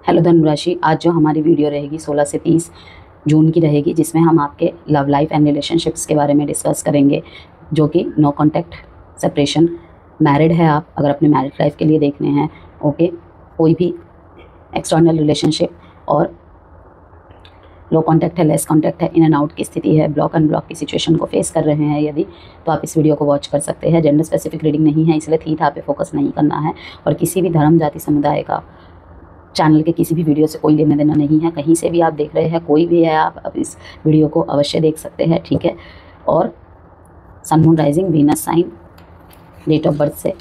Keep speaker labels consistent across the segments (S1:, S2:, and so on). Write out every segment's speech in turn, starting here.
S1: Hello धनुराशि, आज जो हमारी वीडियो रहेगी 16 से 30 जून की रहेगी, जिसमें हम आपके लव लाइफ एंड रिलेशनशिप्स के बारे में डिस्कस करेंगे, जो कि नो कॉन्टैक्ट, सेपरेशन, मैरिड है आप, अगर अपने मैरिड लाइफ के लिए देखने हैं, ओके, कोई भी एक्सटर्नल रिलेशनशिप और लो कॉन्टैक्ट है, लेस कॉन्टैक्ट है, इन एंड आउट की स्थिति है, ब्लॉक अनब्लॉक की सिचुएशन को फेस कर रहे हैं यदि, तो आप इस वीडियो को वॉच कर सकते हैं। जेंडर स्पेसिफिक रीडिंग नहीं है, इसलिए थीथा पे फोकस नहीं करना है, और किसी भी धर्म, जाति, समुदाय का चैनल के किसी भी वीडियो से कोई लेना देना नहीं है। कहीं से भी आप देख रहे हैं, कोई भी है, आप अब इस वीडियो को अवश्य देख सकते हैं, ठीक है। और sun, moon, rising, Venus sign, date of birth से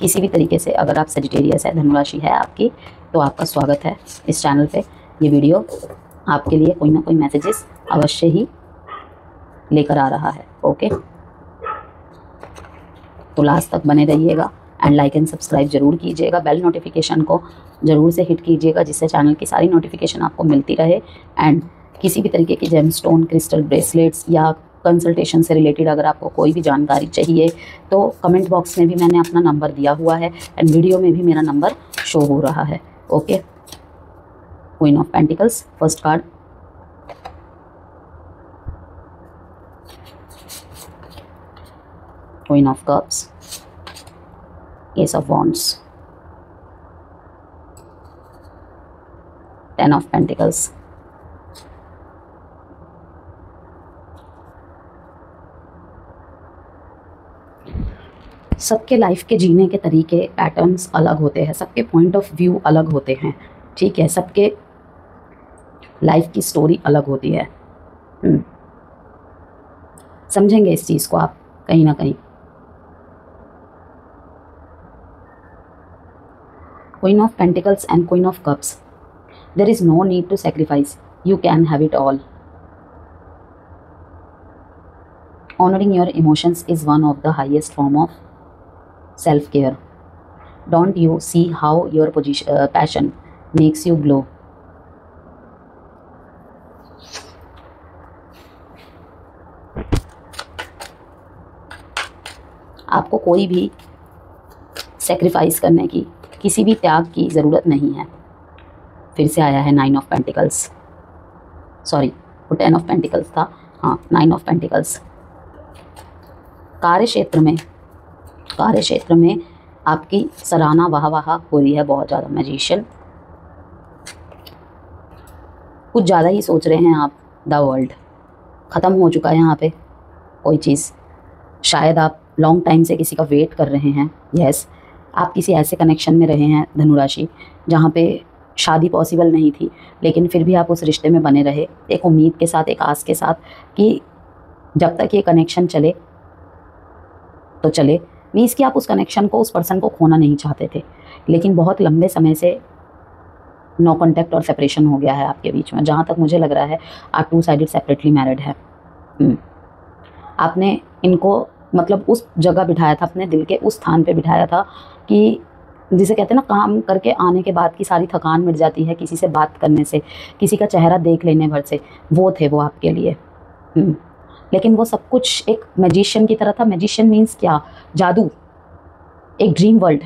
S1: किसी भी तरीके से अगर आप सेजिटेरियस है, धनुराशि है आपकी, तो आपका स्वागत है इस चैनल पे। ये वीडियो आपके लिए कोई ना कोई मैसेजेस अवश्य ही लेकर आ रहा है, ओके। तो लास्ट तक बने रहिएगा एंड लाइक एंड सब्सक्राइब जरूर कीजिएगा। बेल नोटिफिकेशन को ज़रूर से हिट कीजिएगा, जिससे चैनल की सारी नोटिफिकेशन आपको मिलती रहे। एंड किसी भी तरीके की जेमस्टोन, क्रिस्टल ब्रेसलेट्स या कंसल्टेशन से रिलेटेड अगर आपको कोई भी जानकारी चाहिए, तो कमेंट बॉक्स में भी मैंने अपना नंबर दिया हुआ है एंड वीडियो में भी मेरा नंबर शो हो रहा है, okay. Queen of pentacles, first card, queen of cups, S of wands, 10 of pentacles, सबके लाइफ के जीने के तरीके, पैटर्न्स अलग होते हैं, सबके पॉइंट ऑफ व्यू अलग होते हैं, ठीक है। सबके लाइफ की स्टोरी अलग होती है। समझेंगे इस चीज़ को आप कहीं ना कहीं। Queen of pentacles and queen of cups, there is no need to sacrifice, you can have it all. Honoring your emotions is one of the highest form of self-care. Don't you see how your passion makes you glow? आपको कोई भी sacrifice करने की, किसी भी त्याग की ज़रूरत नहीं है। फिर से आया है 9 ऑफ पेंटिकल्स, सॉरी वो 10 ऑफ पेंटिकल्स था, हाँ 9 ऑफ पेंटिकल्स। कार्य क्षेत्र में आपकी सराहना, वाह हो रही है बहुत ज़्यादा। मैजिशियन, कुछ ज़्यादा ही सोच रहे हैं आप। द वर्ल्ड, ख़त्म हो चुका है यहाँ पे कोई चीज़। शायद आप लॉन्ग टाइम से किसी का वेट कर रहे हैं। यस, आप किसी ऐसे कनेक्शन में रहे हैं धनुराशि जहाँ पे शादी पॉसिबल नहीं थी, लेकिन फिर भी आप उस रिश्ते में बने रहे, एक उम्मीद के साथ, एक आस के साथ कि जब तक ये कनेक्शन चले तो चले। मीन्स कि आप उस कनेक्शन को, उस पर्सन को खोना नहीं चाहते थे, लेकिन बहुत लंबे समय से नो कॉन्टैक्ट और सेपरेशन हो गया है आपके बीच में। जहाँ तक मुझे लग रहा है आप 2 साइडेड सेपरेटली मैरिड है। आपने इनको मतलब उस जगह बिठाया था, अपने दिल के उस स्थान पे बिठाया था कि जिसे कहते हैं ना, काम करके आने के बाद की सारी थकान मिट जाती है किसी से बात करने से, किसी का चेहरा देख लेने भर से। वो थे वो आपके लिए। लेकिन वो सब कुछ एक मैजिशियन की तरह था। मैजिशियन मीन्स क्या? जादू, एक ड्रीम वर्ल्ड,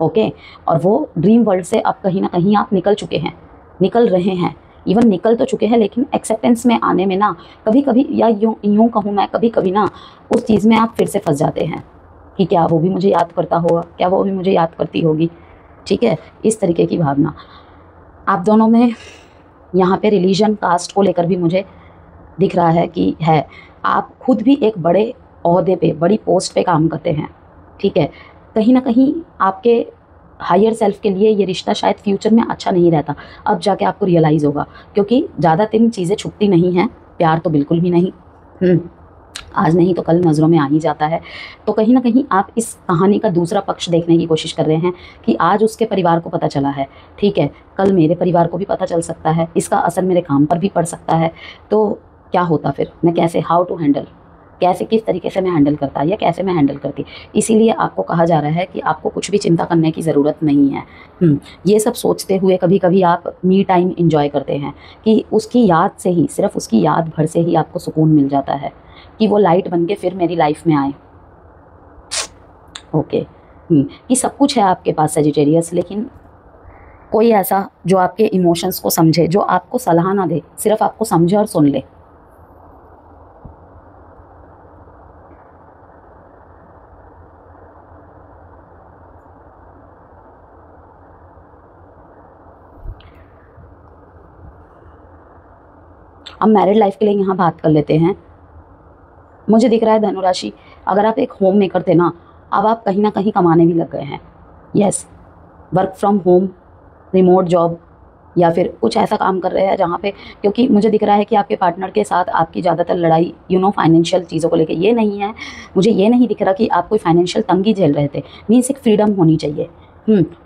S1: ओके। और वो ड्रीम वर्ल्ड से अब कहीं ना कहीं आप निकल चुके हैं, निकल रहे हैं, इवन निकल तो चुके हैं, लेकिन एक्सेप्टेंस में आने में ना कभी कभी, या यूँ कहूँ मैं, कभी कभी ना उस चीज़ में आप फिर से फंस जाते हैं कि क्या वो भी मुझे याद करता होगा, क्या वो भी मुझे याद करती होगी, ठीक है। इस तरीके की भावना आप दोनों में यहाँ पे रिलीजन, कास्ट को लेकर भी मुझे दिख रहा है कि है। आप खुद भी एक बड़े ओहदे पे, बड़ी पोस्ट पे काम करते हैं, ठीक है। कहीं ना कहीं आपके हायर सेल्फ के लिए ये रिश्ता शायद फ्यूचर में अच्छा नहीं रहता। अब जाके आपको रियलाइज़ होगा, क्योंकि ज़्यादा दिन चीज़ें छुपती नहीं हैं, प्यार तो बिल्कुल भी नहीं। आज नहीं तो कल नज़रों में आ ही जाता है। तो कहीं ना कहीं आप इस कहानी का दूसरा पक्ष देखने की कोशिश कर रहे हैं कि आज उसके परिवार को पता चला है, ठीक है, कल मेरे परिवार को भी पता चल सकता है, इसका असर मेरे काम पर भी पड़ सकता है। तो क्या होता फिर? मैं कैसे, हाउ टू हैंडल, कैसे, किस तरीके से मैं हैंडल करता, या कैसे मैं हैंडल करती। इसीलिए आपको कहा जा रहा है कि आपको कुछ भी चिंता करने की ज़रूरत नहीं है। ये सब सोचते हुए कभी कभी आप मी टाइम इंजॉय करते हैं कि उसकी याद से ही, सिर्फ उसकी याद भर से ही आपको सुकून मिल जाता है कि वो लाइट बन के फिर मेरी लाइफ में आए, ओके। कि सब कुछ है आपके पास सजिटेरियस, लेकिन कोई ऐसा जो आपके इमोशंस को समझे, जो आपको सलाह ना दे, सिर्फ आपको समझे और सुन ले। अब मैरिड लाइफ के लिए यहाँ बात कर लेते हैं। मुझे दिख रहा है धनुराशि, अगर आप एक होम मेकर थे ना, अब आप कहीं ना कहीं कमाने भी लग गए हैं। Yes, work from home, remote job, या फिर कुछ ऐसा काम कर रहे हैं जहाँ पे, क्योंकि मुझे दिख रहा है कि आपके पार्टनर के साथ आपकी ज़्यादातर लड़ाई फाइनेंशियल चीज़ों को लेके ये नहीं है। मुझे ये नहीं दिख रहा कि आप कोई फाइनेंशियल तंगी झेल रहे थे। मीन्स एक फ्रीडम होनी चाहिए।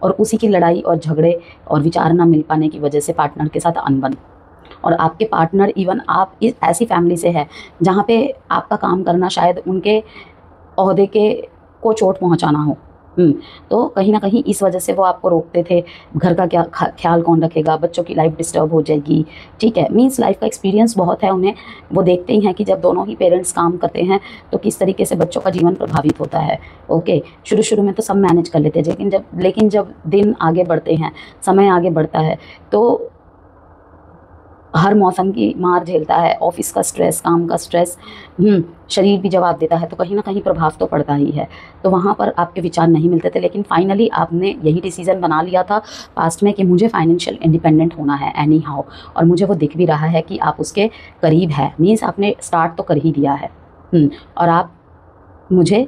S1: और उसी की लड़ाई और झगड़े और विचार ना मिल पाने की वजह से पार्टनर के साथ अनबन। और आपके पार्टनर, इवन आप इस ऐसी फैमिली से है जहाँ पे आपका काम करना शायद उनके ओहदे के को चोट पहुँचाना हो। तो कहीं ना कहीं इस वजह से वो आपको रोकते थे। घर का क्या ख्याल कौन रखेगा, बच्चों की लाइफ डिस्टर्ब हो जाएगी। ठीक है, मीन्स लाइफ का एक्सपीरियंस बहुत है उन्हें। वो देखते ही हैं कि जब दोनों ही पेरेंट्स काम करते हैं तो किस तरीके से बच्चों का जीवन प्रभावित होता है। ओके, शुरू शुरू में तो सब मैनेज कर लेते हैं, लेकिन जब दिन आगे बढ़ते हैं, समय आगे बढ़ता है, तो हर मौसम की मार झेलता है। ऑफिस का स्ट्रेस, काम का स्ट्रेस, शरीर भी जवाब देता है, तो कहीं ना कहीं प्रभाव तो पड़ता ही है। तो वहाँ पर आपके विचार नहीं मिलते थे, लेकिन फाइनली आपने यही डिसीजन बना लिया था पास्ट में कि मुझे फाइनेंशियल इंडिपेंडेंट होना है एनी हाउ। और मुझे वो दिख भी रहा है कि आप उसके करीब है। मीन्स आपने स्टार्ट तो कर ही दिया है। और आप मुझे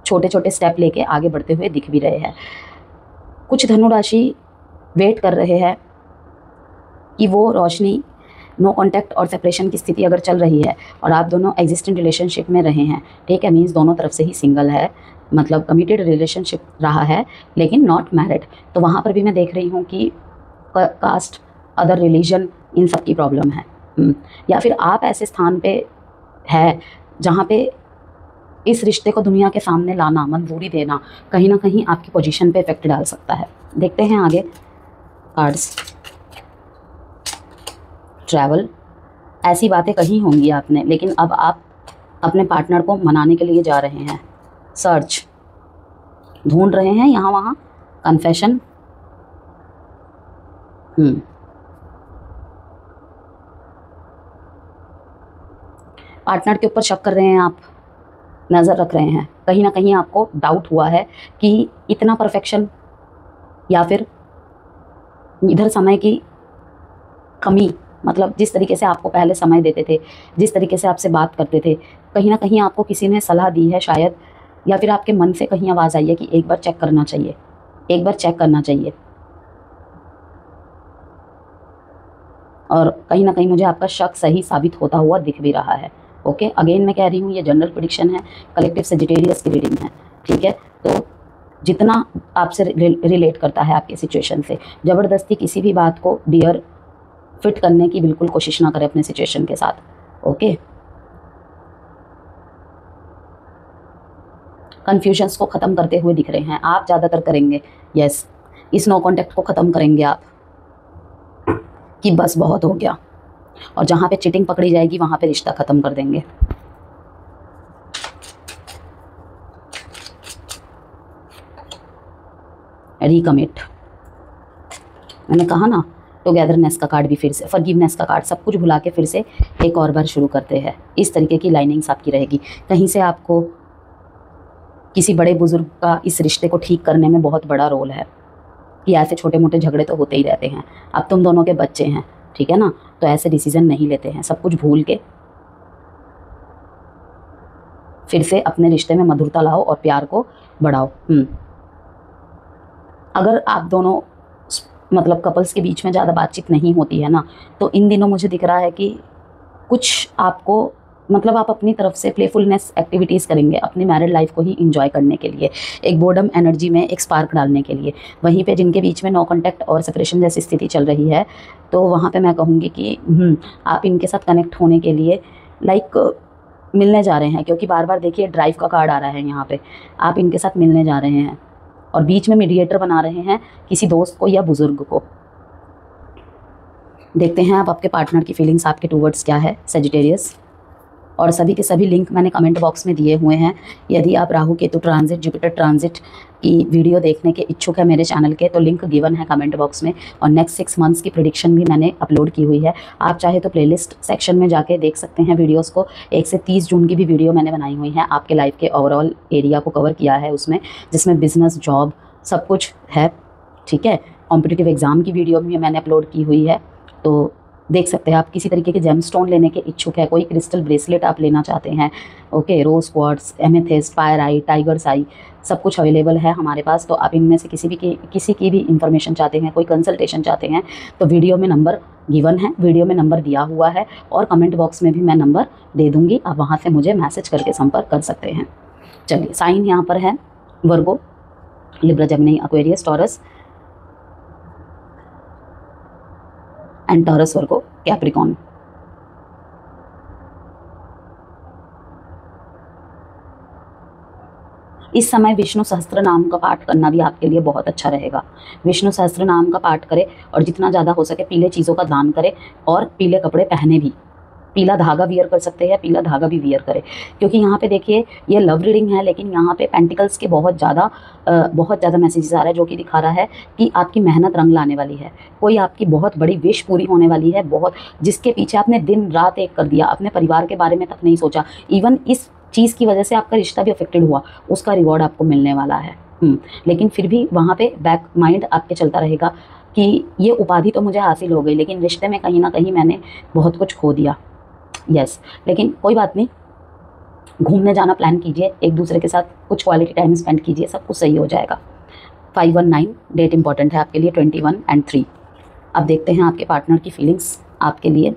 S1: छोटे छोटे स्टेप लेके आगे बढ़ते हुए दिख भी रहे हैं। कुछ धनुराशि वेट कर रहे हैं कि वो रोशनी, नो कॉन्टैक्ट और सेपरेशन की स्थिति अगर चल रही है और आप दोनों एग्जिस्टिंग रिलेशनशिप में रहे हैं, ठीक है, मीन्स दोनों तरफ से ही सिंगल है, मतलब कमिटेड रिलेशनशिप रहा है लेकिन नॉट मैरिड, तो वहाँ पर भी मैं देख रही हूँ कि कास्ट, अदर रिलीजन, इन सब की प्रॉब्लम है। या फिर आप ऐसे स्थान पे है जहाँ पे इस रिश्ते को दुनिया के सामने लाना, मंजूरी देना, कहीं ना कहीं आपकी पोजीशन पे इफेक्ट डाल सकता है। देखते हैं आगे कार्ड्स। ट्रैवल, ऐसी बातें कही होंगी आपने, लेकिन अब आप अपने पार्टनर को मनाने के लिए जा रहे हैं। सर्च, ढूंढ रहे हैं यहाँ वहाँ। कन्फेशन, पार्टनर के ऊपर शक कर रहे हैं आप, नज़र रख रहे हैं। कहीं ना कहीं आपको डाउट हुआ है कि इतना परफेक्शन, या फिर इधर समय की कमी, मतलब जिस तरीके से आपको पहले समय देते थे, जिस तरीके से आपसे बात करते थे, कहीं ना कहीं आपको किसी ने सलाह दी है शायद, या फिर आपके मन से कहीं आवाज़ आई है कि एक बार चेक करना चाहिए, एक बार चेक करना चाहिए। और कहीं ना कहीं मुझे आपका शक सही साबित होता हुआ दिख भी रहा है। ओके, अगेन मैं कह रही हूँ ये जनरल प्रेडिक्शन है, कलेक्टिव सेजिटेरियस की रीडिंग है। ठीक है, तो जितना आपसे रिलेट करता है आपके सिचुएशन से, ज़बरदस्ती किसी भी बात को डियर फिट करने की बिल्कुल कोशिश ना करें अपने सिचुएशन के साथ। ओके, कन्फ्यूजन्स को ख़त्म करते हुए दिख रहे हैं आप, ज़्यादातर करेंगे। यस, इस नो कॉन्टैक्ट को ख़त्म करेंगे आप कि बस बहुत हो गया, और जहाँ पे चीटिंग पकड़ी जाएगी वहाँ पे रिश्ता ख़त्म कर देंगे। रिकमिट, मैंने कहा ना, टुगेदरनेस का कार्ड भी फिर से, फॉरगिवनेस का कार्ड, सब कुछ भुला के फिर से एक और बार शुरू करते हैं। इस तरीके की लाइनिंग्स आपकी रहेगी। कहीं से आपको किसी बड़े बुजुर्ग का इस रिश्ते को ठीक करने में बहुत बड़ा रोल है, कि ऐसे छोटे मोटे झगड़े तो होते ही रहते हैं। अब तुम दोनों के बच्चे हैं, ठीक है ना, तो ऐसे डिसीजन नहीं लेते हैं। सब कुछ भूल के फिर से अपने रिश्ते में मधुरता लाओ और प्यार को बढ़ाओ। अगर आप दोनों मतलब कपल्स के बीच में ज़्यादा बातचीत नहीं होती है ना, तो इन दिनों मुझे दिख रहा है कि कुछ आपको, मतलब आप अपनी तरफ से प्लेफुलनेस एक्टिविटीज़ करेंगे अपनी मैरिड लाइफ को ही इंजॉय करने के लिए, एक बोर्डम एनर्जी में एक स्पार्क डालने के लिए। वहीं पे जिनके बीच में नो कॉन्टैक्ट और सेपरेशन जैसी स्थिति चल रही है, तो वहाँ पे मैं कहूँगी कि आप इनके साथ कनेक्ट होने के लिए मिलने जा रहे हैं, क्योंकि बार बार देखिए ड्राइव का कार्ड आ रहा है यहाँ पे। आप इनके साथ मिलने जा रहे हैं और बीच में मीडिएटर बना रहे हैं किसी दोस्त को या बुजुर्ग को। देखते हैं आप आपके पार्टनर की फीलिंग्स आपके टूवर्ड्स क्या है, सेजिटेरियस। और सभी के सभी लिंक मैंने कमेंट बॉक्स में दिए हुए हैं। यदि आप Rahu Ketu transit, Jupiter transit की वीडियो देखने के इच्छुक है मेरे चैनल के, तो लिंक गिवन है कमेंट बॉक्स में। और नेक्स्ट 6 मंथ्स की प्रेडिक्शन भी मैंने अपलोड की हुई है। आप चाहे तो प्लेलिस्ट सेक्शन में जाके देख सकते हैं वीडियोज़ को। 1 से 30 जून की भी वीडियो मैंने बनाई हुई है, आपके लाइफ के ओवरऑल एरिया को कवर किया है उसमें, जिसमें बिजनेस, जॉब सब कुछ है। ठीक है, कॉम्पिटिटिव एग्ज़ाम की वीडियो भी मैंने अपलोड की हुई है, तो देख सकते हैं। आप किसी तरीके के जेमस्टोन लेने के इच्छुक है, कोई क्रिस्टल ब्रेसलेट आप लेना चाहते हैं, ओके, रोज़ क्वार्ट्ज, एमेथिस्ट, फायर आई, टाइगर्स आई, सब कुछ अवेलेबल है हमारे पास। तो आप इनमें से किसी की भी इंफॉर्मेशन चाहते हैं, कोई कंसल्टेशन चाहते हैं, तो वीडियो में नंबर गिवन है, वीडियो में नंबर दिया हुआ है, और कमेंट बॉक्स में भी मैं नंबर दे दूँगी। आप वहाँ से मुझे मैसेज करके संपर्क कर सकते हैं। चलिए, साइन यहाँ पर है Virgo, Libra, Gemini, Aquarius, Taurus and Taurus, Virgo, Capricorn. इस समय विष्णु सहस्त्र नाम का पाठ करना भी आपके लिए बहुत अच्छा रहेगा। विष्णु सहस्त्र नाम का पाठ करें और जितना ज़्यादा हो सके पीले चीज़ों का दान करें, और पीले कपड़े पहने भी। पीला धागा वियर कर सकते हैं, पीला धागा भी वियर करें, क्योंकि यहाँ पे देखिए ये लव रीडिंग है, लेकिन यहाँ पे पेंटिकल्स के बहुत ज़्यादा मैसेजेस आ रहा है, जो कि दिखा रहा है कि आपकी मेहनत रंग लाने वाली है। कोई आपकी बहुत बड़ी विश पूरी होने वाली है, बहुत, जिसके पीछे आपने दिन रात एक कर दिया, अपने परिवार के बारे में तक नहीं सोचा, इवन इस चीज़ की वजह से आपका रिश्ता भी अफेक्टेड हुआ, उसका रिवॉर्ड आपको मिलने वाला है। लेकिन फिर भी वहाँ पे बैक माइंड आपके चलता रहेगा कि ये उपाधि तो मुझे हासिल हो गई, लेकिन रिश्ते में कहीं ना कहीं मैंने बहुत कुछ खो दिया। यस, लेकिन कोई बात नहीं, घूमने जाना प्लान कीजिए, एक दूसरे के साथ कुछ क्वालिटी टाइम स्पेंड कीजिए, सब कुछ सही हो जाएगा। 519 डेट इंपॉर्टेंट है आपके लिए, 21 और 3। अब देखते हैं आपके पार्टनर की फीलिंग्स आपके लिए।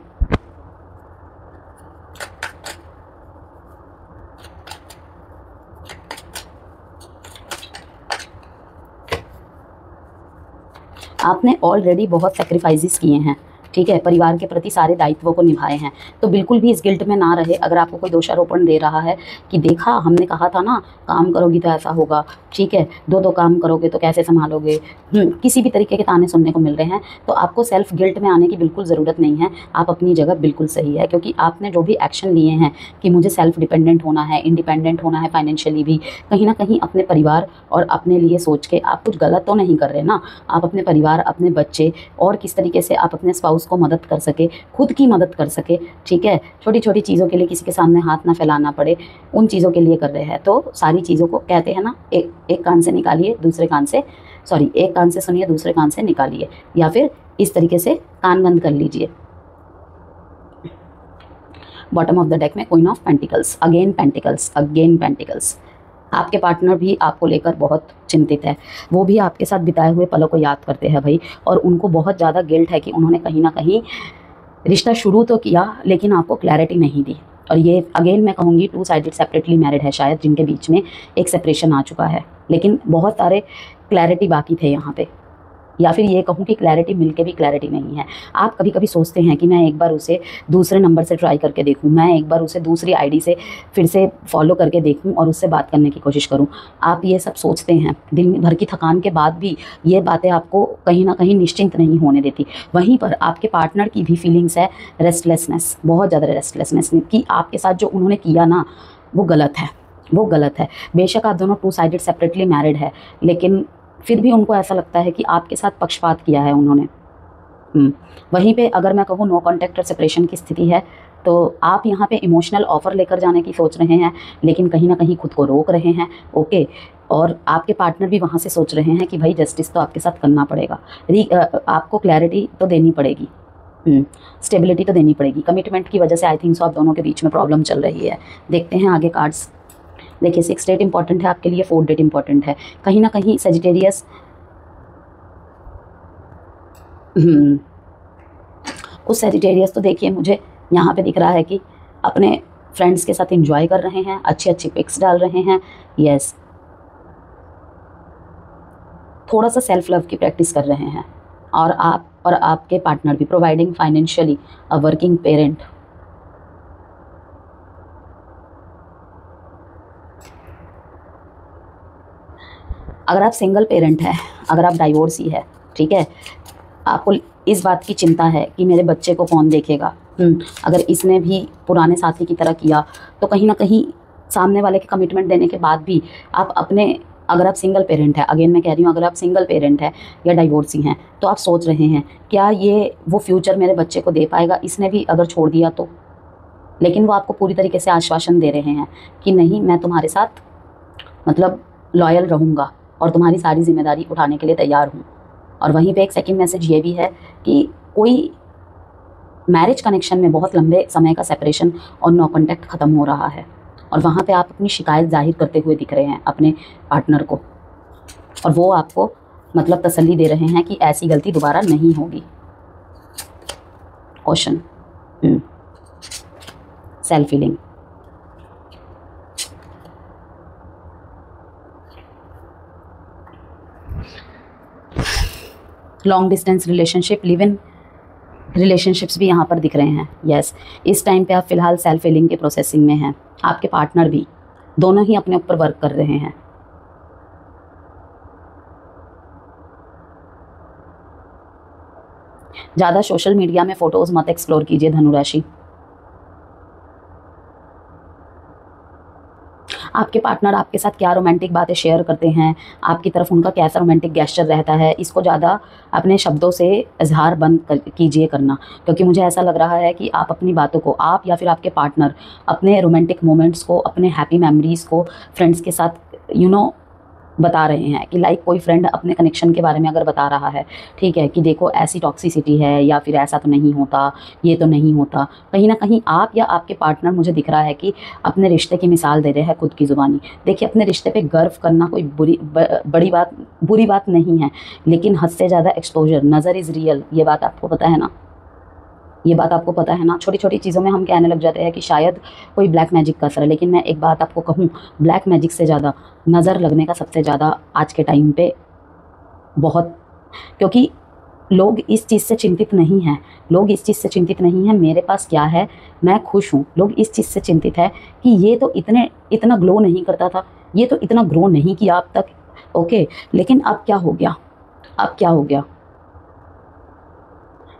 S1: आपने ऑलरेडी बहुत सेक्रीफाइसेस किए हैं, ठीक है, परिवार के प्रति सारे दायित्वों को निभाए हैं, तो बिल्कुल भी इस गिल्ट में ना रहे। अगर आपको कोई दोषारोपण दे रहा है कि देखा हमने कहा था ना, काम करोगी तो ऐसा होगा, ठीक है, दो काम करोगे तो कैसे संभालोगे, किसी भी तरीके के ताने सुनने को मिल रहे हैं, तो आपको सेल्फ गिल्ट में आने की बिल्कुल ज़रूरत नहीं है। आप अपनी जगह बिल्कुल सही है, क्योंकि आपने जो भी एक्शन लिए हैं कि मुझे सेल्फ डिपेंडेंट होना है, इंडिपेंडेंट होना है फाइनेंशियली भी, कहीं ना कहीं अपने परिवार और अपने लिए सोच के आप कुछ गलत तो नहीं कर रहे ना। आप अपने परिवार, अपने बच्चे, और किस तरीके से आप अपने स्पाउस को मदद कर सके, खुद की मदद कर सके, ठीक है, छोटी छोटी चीज़ों के लिए किसी के सामने हाथ ना फैलाना पड़े, उन चीज़ों के लिए कर रहे हैं। तो सारी चीज़ों को कहते हैं ना, एक कान से निकालिए, दूसरे कान से, सॉरी, एक कान से सुनिए, दूसरे कान से निकालिए, या फिर इस तरीके से कान बंद कर लीजिए। बॉटम ऑफ द डेक में queen of pentacles, again pentacles, again pentacles. आपके पार्टनर भी आपको लेकर बहुत चिंतित है, वो भी आपके साथ बिताए हुए पलों को याद करते हैं भाई, और उनको बहुत ज़्यादा गिल्ट है कि उन्होंने कहीं ना कहीं रिश्ता शुरू तो किया लेकिन आपको क्लैरिटी नहीं दी। और ये अगेन मैं कहूँगी 2 साइडेड सेपरेटली मैरिड है शायद, जिनके बीच में एक सेपरेशन आ चुका है, लेकिन बहुत सारे क्लैरिटी बाकी थे यहाँ पे, या फिर ये कहूँ कि क्लैरिटी मिलके भी क्लैरिटी नहीं है। आप कभी कभी सोचते हैं कि मैं एक बार उसे दूसरे नंबर से ट्राई करके देखूँ, मैं एक बार उसे दूसरी आईडी से फिर से फॉलो करके देखूँ और उससे बात करने की कोशिश करूँ। आप ये सब सोचते हैं, दिन भर की थकान के बाद भी ये बातें आपको कहीं ना कहीं निश्चिंत नहीं होने देती। वहीं पर आपके पार्टनर की भी फीलिंग्स है रेस्टलेसनेस, बहुत ज़्यादा रेस्टलेसनेस, कि आपके साथ जो उन्होंने किया ना वो गलत है, वो गलत है। बेशक आप दोनों 2 साइडेड सेपरेटली मैरिड है, लेकिन फिर भी उनको ऐसा लगता है कि आपके साथ पक्षपात किया है उन्होंने। वहीं पे अगर मैं कहूँ नो कॉन्टैक्ट और सेपरेशन की स्थिति है, तो आप यहाँ पे इमोशनल ऑफ़र लेकर जाने की सोच रहे हैं, लेकिन कहीं ना कहीं खुद को रोक रहे हैं, ओके। और आपके पार्टनर भी वहाँ से सोच रहे हैं कि भाई जस्टिस तो आपके साथ करना पड़ेगा, आपको क्लैरिटी तो देनी पड़ेगी, स्टेबिलिटी तो देनी पड़ेगी। कमिटमेंट की वजह से आई थिंक सो आप दोनों के बीच में प्रॉब्लम चल रही है। देखते हैं आगे कार्ड्स। देखिए 6 डेट इंपॉर्टेंट है आपके लिए, 4 डेट इंपॉर्टेंट है। कहीं ना कहीं सेजिटेरियस कुछ सेजिटेरियस तो देखिए मुझे यहाँ पे दिख रहा है कि अपने फ्रेंड्स के साथ एंजॉय कर रहे हैं, अच्छी अच्छी पिक्स डाल रहे हैं, यस, थोड़ा सा सेल्फ लव की प्रैक्टिस कर रहे हैं। और आप और आपके पार्टनर भी providing financially, a working parent. अगर आप सिंगल पेरेंट है, अगर आप डाइवोर्सी है, ठीक है, आपको इस बात की चिंता है कि मेरे बच्चे को कौन देखेगा, अगर इसने भी पुराने साथी की तरह किया तो कहीं ना कहीं सामने वाले के कमिटमेंट देने के बाद भी आप अपने, अगर आप सिंगल पेरेंट है, अगेन मैं कह रही हूँ, अगर आप सिंगल पेरेंट है या डाइवोर्सी हैं तो आप सोच रहे हैं क्या ये वो फ्यूचर मेरे बच्चे को दे पाएगा, इसने भी अगर छोड़ दिया तो। लेकिन वो आपको पूरी तरीके से आश्वासन दे रहे हैं कि नहीं, मैं तुम्हारे साथ मतलब लॉयल रहूँगा और तुम्हारी सारी जिम्मेदारी उठाने के लिए तैयार हूँ। और वहीं पे एक सेकंड मैसेज ये भी है कि कोई मैरिज कनेक्शन में बहुत लंबे समय का सेपरेशन और नो कॉन्टैक्ट ख़त्म हो रहा है और वहाँ पे आप अपनी शिकायत जाहिर करते हुए दिख रहे हैं अपने पार्टनर को, और वो आपको मतलब तसल्ली दे रहे हैं कि ऐसी गलती दोबारा नहीं होगी। Question, self healing. Long distance relationship, live in relationships भी यहाँ पर दिख रहे हैं। यस, इस टाइम पे आप फिलहाल सेल्फ हीलिंग के प्रोसेसिंग में हैं। आपके पार्टनर भी, दोनों ही अपने ऊपर वर्क कर रहे हैं। ज़्यादा सोशल मीडिया में फ़ोटोज़ मत एक्सप्लोर कीजिए धनुराशि। आपके पार्टनर आपके साथ क्या रोमांटिक बातें शेयर करते हैं, आपकी तरफ उनका कैसा रोमांटिक गेस्चर रहता है, इसको ज़्यादा अपने शब्दों से इजहार बंद कीजिए करना, क्योंकि मुझे ऐसा लग रहा है कि आप अपनी बातों को, आप या फिर आपके पार्टनर अपने रोमांटिक मोमेंट्स को, अपने हैप्पी मेमोरीज़ को फ्रेंड्स के साथ बता रहे हैं कि लाइक कोई फ्रेंड अपने कनेक्शन के बारे में अगर बता रहा है, ठीक है, कि देखो ऐसी टॉक्सिसिटी है या फिर ऐसा तो नहीं होता, ये तो नहीं होता, कहीं ना कहीं आप या आपके पार्टनर, मुझे दिख रहा है कि अपने रिश्ते की मिसाल दे रहे हैं खुद की ज़ुबानी। देखिए, अपने रिश्ते पे गर्व करना कोई बुरी बात नहीं है, लेकिन हद से ज़्यादा एक्सपोजर, नज़र इज़ रियल, ये बात आपको पता है ना, ये बात आपको पता है ना। छोटी छोटी चीज़ों में हम कहने लग जाते हैं कि शायद कोई ब्लैक मैजिक का असर है, लेकिन मैं एक बात आपको कहूँ, ब्लैक मैजिक से ज़्यादा नज़र लगने का सबसे ज़्यादा आज के टाइम पे बहुत, क्योंकि लोग इस चीज़ से चिंतित नहीं हैं, लोग इस चीज़ से चिंतित नहीं हैं मेरे पास क्या है, मैं खुश हूँ। लोग इस चीज़ से चिंतित है कि ये तो इतना ग्लो नहीं करता था, ये तो इतना ग्रो नहीं किया अब तक, ओके, लेकिन अब क्या हो गया, अब क्या हो गया,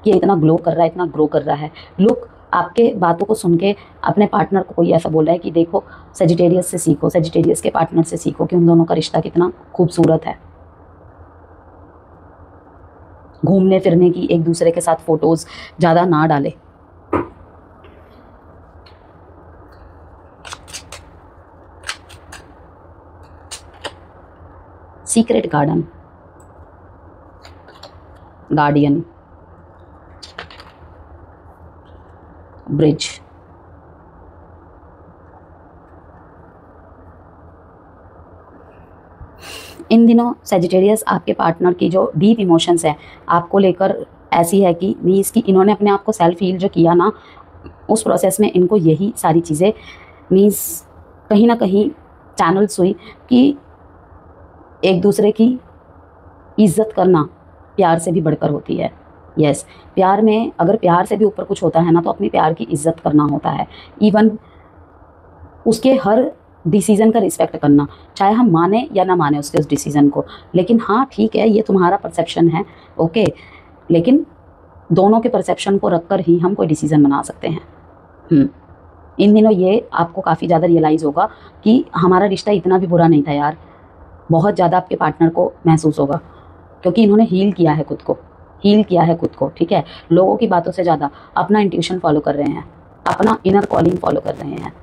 S1: ये इतना ग्लो कर रहा है, इतना ग्रो कर रहा है। लोग आपके बातों को सुन के अपने पार्टनर को कोई ऐसा बोल रहा है कि देखो सेजिटेरियस से सीखो, सेजिटेरियस के पार्टनर से सीखो कि उन दोनों का रिश्ता कितना खूबसूरत है। घूमने फिरने की, एक दूसरे के साथ फ़ोटोज़ ज़्यादा ना डाले। Secret garden, guardian, bridge. इन दिनों सेजिटेरियस आपके पार्टनर की जो डीप इमोशंस है आपको लेकर ऐसी है कि मीन्स कि इन्होंने अपने आप को सेल्फ हील जो किया ना, उस प्रोसेस में इनको यही सारी चीज़ें मीन्स कहीं ना कहीं चैनल्स हुई कि एक दूसरे की इज्जत करना प्यार से भी बढ़कर होती है। यस, प्यार में अगर प्यार से भी ऊपर कुछ होता है ना, तो अपनी प्यार की इज्जत करना होता है। इवन उसके हर डिसीज़न का रिस्पेक्ट करना, चाहे हम माने या ना माने उसके उस डिसीज़न को, लेकिन हाँ ठीक है, ये तुम्हारा परसेप्शन है, ओके, लेकिन दोनों के परसेप्शन को रखकर ही हम कोई डिसीज़न बना सकते हैं। इन दिनों ये आपको काफ़ी ज़्यादा रियलाइज़ होगा कि हमारा रिश्ता इतना भी बुरा नहीं था यार, बहुत ज़्यादा आपके पार्टनर को महसूस होगा, क्योंकि इन्होंने हील किया है खुद को, हील किया है खुद को, ठीक है। लोगों की बातों से ज़्यादा अपना इंट्यूशन फॉलो कर रहे हैं, अपना इनर कॉलिंग फॉलो कर रहे हैं।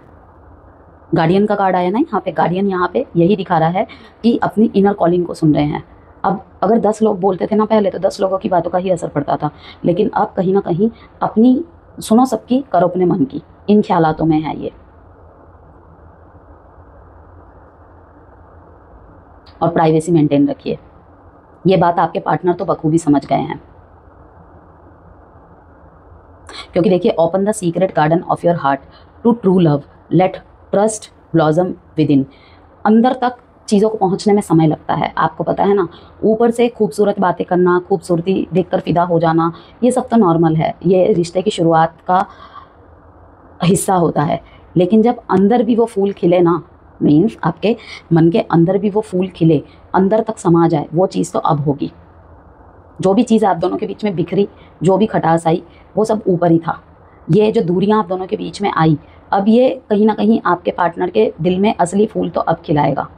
S1: गार्डियन का कार्ड आया ना यहाँ पे, गार्डियन यहाँ पे यही दिखा रहा है कि अपनी इनर कॉलिंग को सुन रहे हैं। अब अगर 10 लोग बोलते थे ना पहले, तो 10 लोगों की बातों का ही असर पड़ता था, लेकिन अब कहीं ना कहीं अपनी सुनो सबकी, करो अपने मन की, इन ख्यालातों में है ये। और प्राइवेसी मेंटेन रखिए, ये बात आपके पार्टनर तो बखूबी समझ गए हैं, क्योंकि देखिए, open the secret garden of your heart to true love, let trust blossom within. अंदर तक चीज़ों को पहुंचने में समय लगता है, आपको पता है ना। ऊपर से खूबसूरत बातें करना, खूबसूरती देखकर फिदा हो जाना, ये सब तो नॉर्मल है, ये रिश्ते की शुरुआत का हिस्सा होता है। लेकिन जब अंदर भी वो फूल खिले ना, मीन्स आपके मन के अंदर भी वो फूल खिले, अंदर तक समा जाए, वो चीज़ तो अब होगी। जो भी चीज़ आप दोनों के बीच में बिखरी, जो भी खटास आई, वो सब ऊपर ही था, ये जो दूरियां आप दोनों के बीच में आई, अब ये कहीं ना कहीं आपके पार्टनर के दिल में असली फूल तो अब खिलाएगा।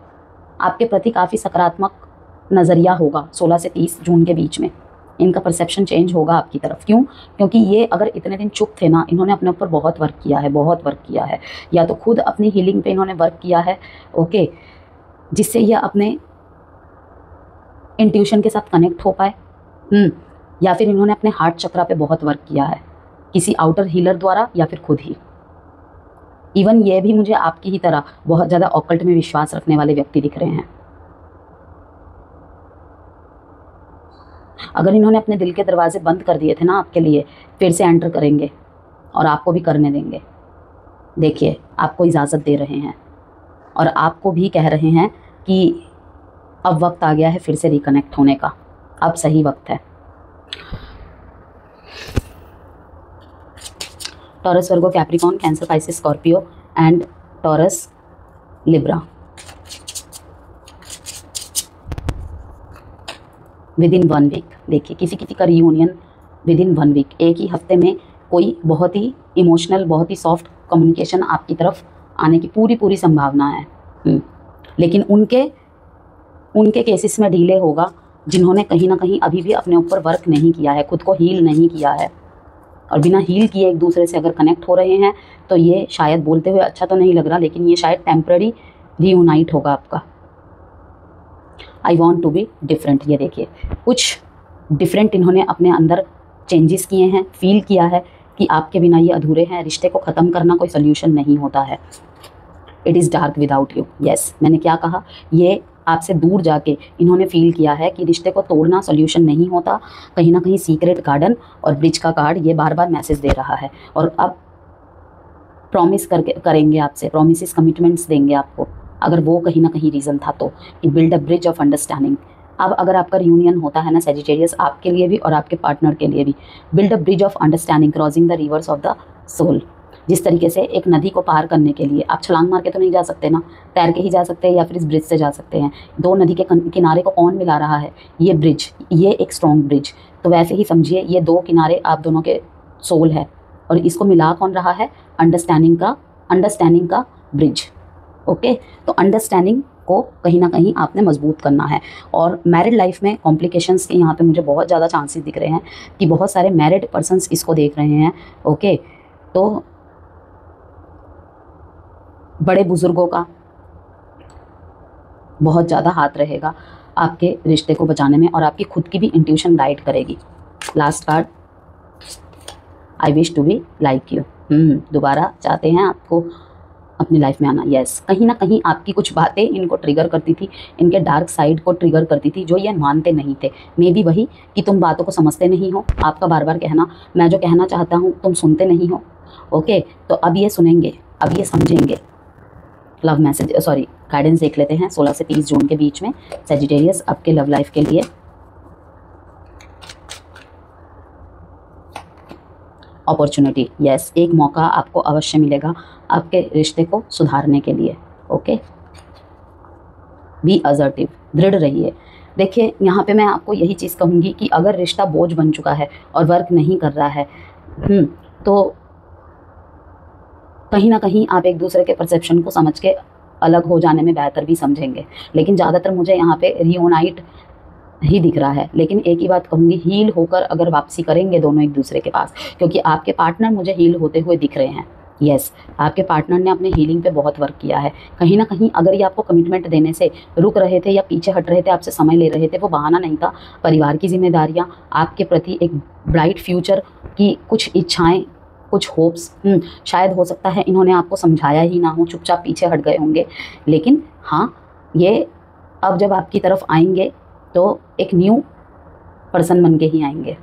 S1: आपके प्रति काफ़ी सकारात्मक नज़रिया होगा 16 से 30 जून के बीच में। इनका परसेप्शन चेंज होगा आपकी तरफ। क्यों? क्योंकि ये अगर इतने दिन चुप थे ना, इन्होंने अपने ऊपर बहुत वर्क किया है, बहुत वर्क किया है। या तो खुद अपनी हीलिंग पे इन्होंने वर्क किया है, ओके, जिससे ये अपने इंट्यूशन के साथ कनेक्ट हो पाए। या फिर इन्होंने अपने हार्ट चक्रा पे बहुत वर्क किया है, किसी आउटर हीलर द्वारा या फिर खुद ही। इवन ये भी मुझे आपकी ही तरह बहुत ज़्यादा ऑकल्ट में विश्वास रखने वाले व्यक्ति दिख रहे हैं। अगर इन्होंने अपने दिल के दरवाजे बंद कर दिए थे ना आपके लिए, फिर से एंटर करेंगे और आपको भी करने देंगे। देखिए, आपको इजाज़त दे रहे हैं और आपको भी कह रहे हैं कि अब वक्त आ गया है फिर से रिकनेक्ट होने का, अब सही वक्त है। Taurus, Virgo, Capricorn, Cancer, Pisces, Scorpio and Taurus, Libra. Within 1 week, देखिए किसी किसी का रियूनियन विद इन 1 वीक, एक ही हफ्ते में कोई बहुत ही इमोशनल, बहुत ही सॉफ्ट कम्युनिकेशन आपकी तरफ आने की पूरी संभावना है। लेकिन उनके केसेस में डिले होगा जिन्होंने कहीं ना कहीं अभी भी अपने ऊपर वर्क नहीं किया है, खुद को हील नहीं किया है। और बिना हील किए एक दूसरे से अगर कनेक्ट हो रहे हैं तो ये शायद, बोलते हुए अच्छा तो नहीं लग रहा, लेकिन ये शायद टेम्पररी रियूनाइट होगा आपका। I want to be different, ये देखिए कुछ डिफरेंट इन्होंने अपने अंदर चेंजेस किए हैं, फील किया है कि आपके बिना ये अधूरे हैं। रिश्ते को ख़त्म करना कोई सोल्यूशन नहीं होता है। It is dark without you. Yes, मैंने क्या कहा, ये आपसे दूर जाके इन्होंने फील किया है कि रिश्ते को तोड़ना सोल्यूशन नहीं होता। कहीं ना कहीं सीक्रेट गार्डन और ब्रिज का कार्ड ये बार बार मैसेज दे रहा है। और अब प्रॉमिस करेंगे आपसे, प्रोमिस, कमिटमेंट्स देंगे आपको, अगर वो कहीं ना कहीं रीज़न था तो, कि build a bridge of understanding. अब अगर आपका रियूनियन होता है ना सैजिटेरियस, आपके लिए भी और आपके पार्टनर के लिए भी, build a bridge of understanding crossing the rivers of the soul. जिस तरीके से एक नदी को पार करने के लिए आप छलांग मार के तो नहीं जा सकते ना, तैर के ही जा सकते हैं या फिर इस ब्रिज से जा सकते हैं। दो नदी के किनारे को कौन मिला रहा है? ये ब्रिज, ये एक स्ट्रॉन्ग ब्रिज। तो वैसे ही समझिए ये दो किनारे आप दोनों के सोल है और इसको मिला कौन रहा है? अंडरस्टैंडिंग का ब्रिज। ओके, तो अंडरस्टैंडिंग को कहीं ना कहीं आपने मजबूत करना है। और मैरिड लाइफ में कॉम्प्लिकेशंस के यहाँ पे मुझे बहुत ज़्यादा चांसेस दिख रहे हैं कि बहुत सारे मैरिड पर्सन्स इसको देख रहे हैं। ओके, तो बड़े बुजुर्गों का बहुत ज़्यादा हाथ रहेगा आपके रिश्ते को बचाने में और आपकी खुद की भी इंट्यूशन गाइड करेगी। Last card, I wish to be like you. दोबारा चाहते हैं आपको अपनी लाइफ में आना। यस, कहीं ना कहीं आपकी कुछ बातें इनको ट्रिगर करती थी, इनके डार्क साइड को ट्रिगर करती थी, जो ये मानते नहीं थे। मे बी वही कि तुम बातों को समझते नहीं हो, आपका बार बार कहना, मैं जो कहना चाहता हूँ तुम सुनते नहीं हो। ओके, तो अब ये सुनेंगे, अब ये समझेंगे। लव मैसेज, सॉरी, गाइडेंस देख लेते हैं 16 से 30 जून के बीच में सैजिटेरियस आपके लव लाइफ के लिए। अपॉर्चुनिटी, यस, एक मौका आपको अवश्य मिलेगा आपके रिश्ते को सुधारने के लिए। ओके, बी असर्टिव, दृढ़ रहिए। देखिए, यहाँ पे मैं आपको यही चीज़ कहूँगी कि अगर रिश्ता बोझ बन चुका है और वर्क नहीं कर रहा है, तो कहीं ना कहीं आप एक दूसरे के परसेप्शन को समझ के अलग हो जाने में बेहतर भी समझेंगे। लेकिन ज़्यादातर मुझे यहाँ पे रियूनाइट ही दिख रहा है। लेकिन एक ही बात कहूँगी, हील होकर अगर वापसी करेंगे दोनों एक दूसरे के पास, क्योंकि आपके पार्टनर मुझे हील होते हुए दिख रहे हैं। यस, आपके पार्टनर ने अपने हीलिंग पे बहुत वर्क किया है। कहीं ना कहीं अगर ये आपको कमिटमेंट देने से रुक रहे थे या पीछे हट रहे थे, आपसे समय ले रहे थे, वो बहाना नहीं था। परिवार की जिम्मेदारियाँ, आपके प्रति एक ब्राइट फ्यूचर की कुछ इच्छाएँ, कुछ होप्स, शायद हो सकता है इन्होंने आपको समझाया ही ना हो, चुपचाप पीछे हट गए होंगे। लेकिन हाँ, ये अब जब आपकी तरफ आएंगे तो एक न्यू पर्सन बन के ही आएंगे।